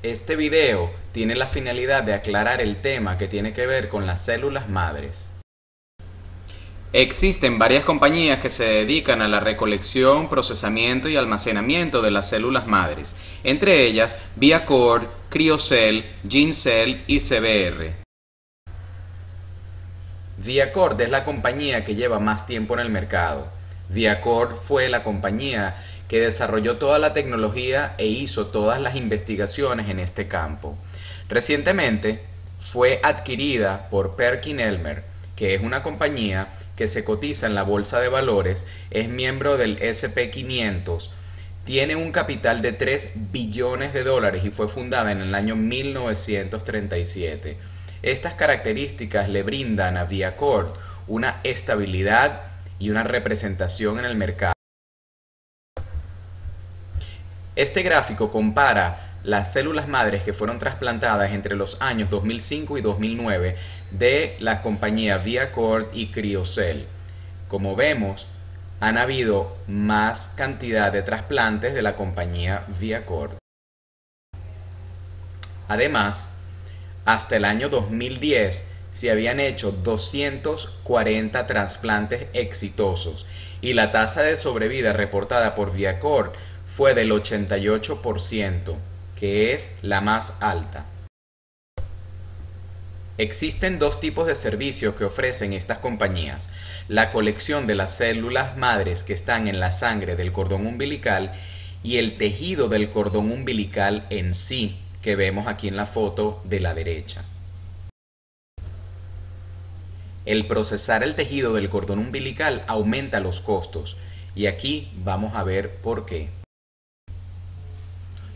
Este video tiene la finalidad de aclarar el tema que tiene que ver con las células madres. Existen varias compañías que se dedican a la recolección, procesamiento y almacenamiento de las células madres, entre ellas Viacord, Criocell, GeneCell y CBR. Viacord es la compañía que lleva más tiempo en el mercado. Viacord fue la compañía que desarrolló toda la tecnología e hizo todas las investigaciones en este campo. Recientemente fue adquirida por PerkinElmer, que es una compañía que se cotiza en la bolsa de valores, es miembro del SP500, tiene un capital de 3 billones de dólares y fue fundada en el año 1937. Estas características le brindan a Viacord una estabilidad y una representación en el mercado. Este gráfico compara las células madres que fueron trasplantadas entre los años 2005 y 2009 de la compañía Viacord y Criocell. Como vemos, han habido más cantidad de trasplantes de la compañía Viacord. Además, hasta el año 2010 se habían hecho 240 trasplantes exitosos y la tasa de sobrevida reportada por Viacord fue del 88%, que es la más alta. Existen dos tipos de servicios que ofrecen estas compañías: la colección de las células madres que están en la sangre del cordón umbilical y el tejido del cordón umbilical en sí, que vemos aquí en la foto de la derecha. El procesar el tejido del cordón umbilical aumenta los costos, y aquí vamos a ver por qué.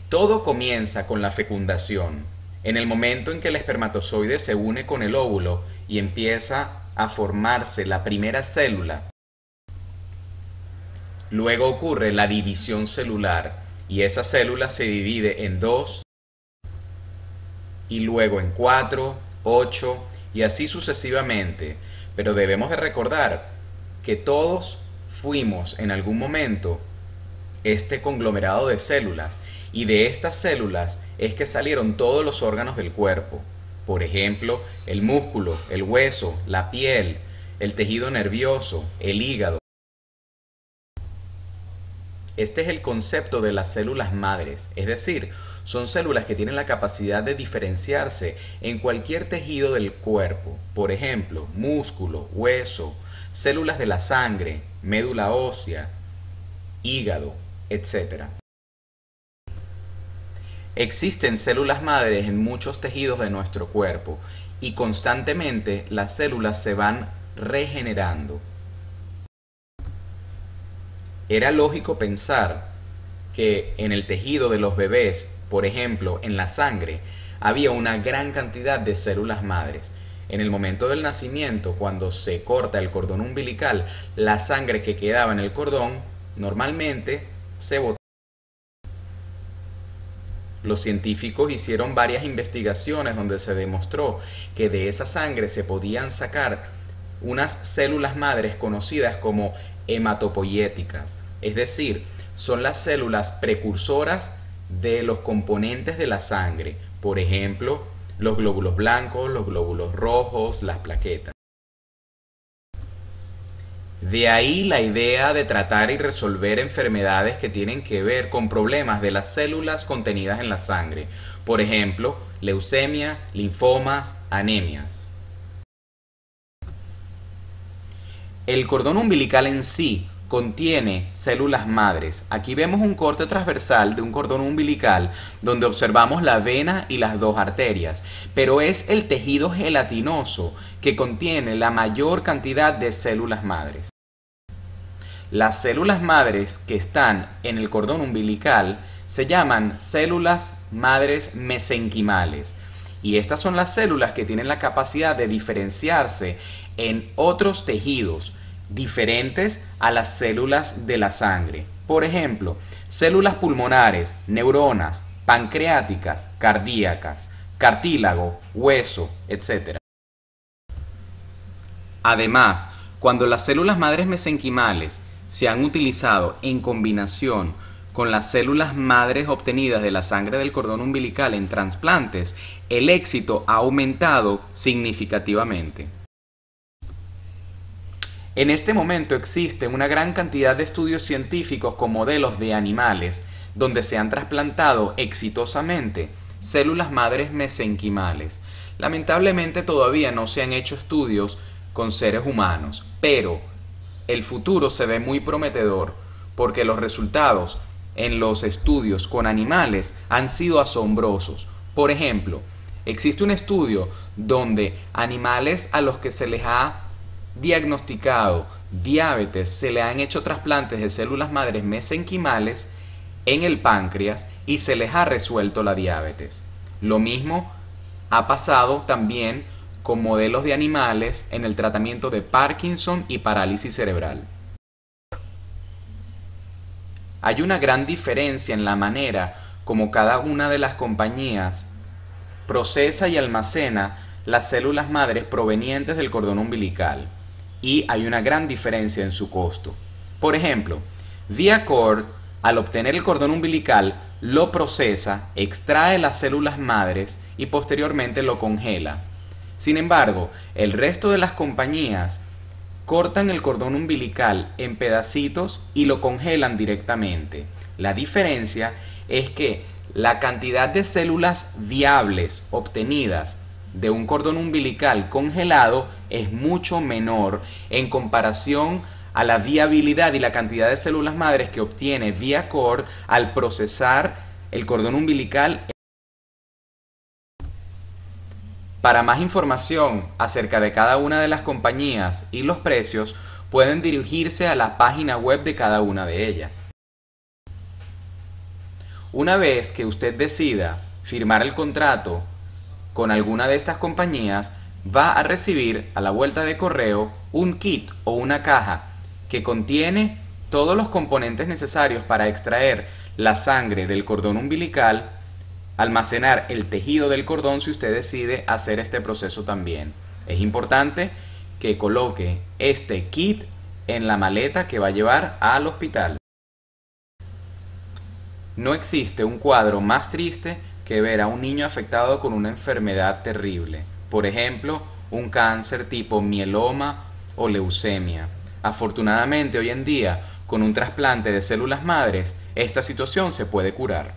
Todo comienza con la fecundación. En el momento en que el espermatozoide se une con el óvulo y empieza a formarse la primera célula, luego ocurre la división celular y esa célula se divide en 2 y luego en 4, 8 y así sucesivamente. Pero debemos de recordar que todos fuimos en algún momento este conglomerado de células, y de estas células es que salieron todos los órganos del cuerpo. Por ejemplo, el músculo, el hueso, la piel, el tejido nervioso, el hígado. Este es el concepto de las células madres, es decir, son células que tienen la capacidad de diferenciarse en cualquier tejido del cuerpo. Por ejemplo, músculo, hueso, células de la sangre, médula ósea, hígado, etc. Existen células madres en muchos tejidos de nuestro cuerpo y constantemente las células se van regenerando. Era lógico pensar que en el tejido de los bebés, por ejemplo, en la sangre, había una gran cantidad de células madres. En el momento del nacimiento, cuando se corta el cordón umbilical, la sangre que quedaba en el cordón normalmente se botaba. Los científicos hicieron varias investigaciones donde se demostró que de esa sangre se podían sacar unas células madres conocidas como hematopoyéticas, es decir, son las células precursoras de los componentes de la sangre, por ejemplo, los glóbulos blancos, los glóbulos rojos, las plaquetas. De ahí la idea de tratar y resolver enfermedades que tienen que ver con problemas de las células contenidas en la sangre, por ejemplo, leucemia, linfomas, anemias. El cordón umbilical en sí contiene células madres. Aquí vemos un corte transversal de un cordón umbilical donde observamos la vena y las dos arterias, pero es el tejido gelatinoso que contiene la mayor cantidad de células madres. Las células madres que están en el cordón umbilical se llaman células madres mesenquimales, y estas son las células que tienen la capacidad de diferenciarse en otros tejidos diferentes a las células de la sangre. Por ejemplo, células pulmonares, neuronas, pancreáticas, cardíacas, cartílago, hueso, etc. Además, cuando las células madres mesenquimales se han utilizado en combinación con las células madres obtenidas de la sangre del cordón umbilical en trasplantes, el éxito ha aumentado significativamente. En este momento existe una gran cantidad de estudios científicos con modelos de animales donde se han trasplantado exitosamente células madres mesenquimales. Lamentablemente todavía no se han hecho estudios con seres humanos, pero el futuro se ve muy prometedor porque los resultados en los estudios con animales han sido asombrosos. Por ejemplo, existe un estudio donde animales a los que se les ha diagnosticado diabetes se le han hecho trasplantes de células madres mesenquimales en el páncreas y se les ha resuelto la diabetes. Lo mismo ha pasado también con modelos de animales en el tratamiento de Parkinson y parálisis cerebral. Hay una gran diferencia en la manera como cada una de las compañías procesa y almacena las células madres provenientes del cordón umbilical, y hay una gran diferencia en su costo. Por ejemplo, Viacord, al obtener el cordón umbilical, lo procesa, extrae las células madres y posteriormente lo congela. Sin embargo, el resto de las compañías cortan el cordón umbilical en pedacitos y lo congelan directamente. La diferencia es que la cantidad de células viables obtenidas de un cordón umbilical congelado es mucho menor en comparación a la viabilidad y la cantidad de células madres que obtiene Viacord al procesar el cordón umbilical. Para más información acerca de cada una de las compañías y los precios, pueden dirigirse a la página web de cada una de ellas. Una vez que usted decida firmar el contrato con alguna de estas compañías, va a recibir a la vuelta de correo un kit o una caja que contiene todos los componentes necesarios para extraer la sangre del cordón umbilical, almacenar el tejido del cordón si usted decide hacer este proceso también. Es importante que coloque este kit en la maleta que va a llevar al hospital. No existe un cuadro más triste que ver a un niño afectado con una enfermedad terrible, por ejemplo, un cáncer tipo mieloma o leucemia. Afortunadamente hoy en día, con un trasplante de células madres, esta situación se puede curar.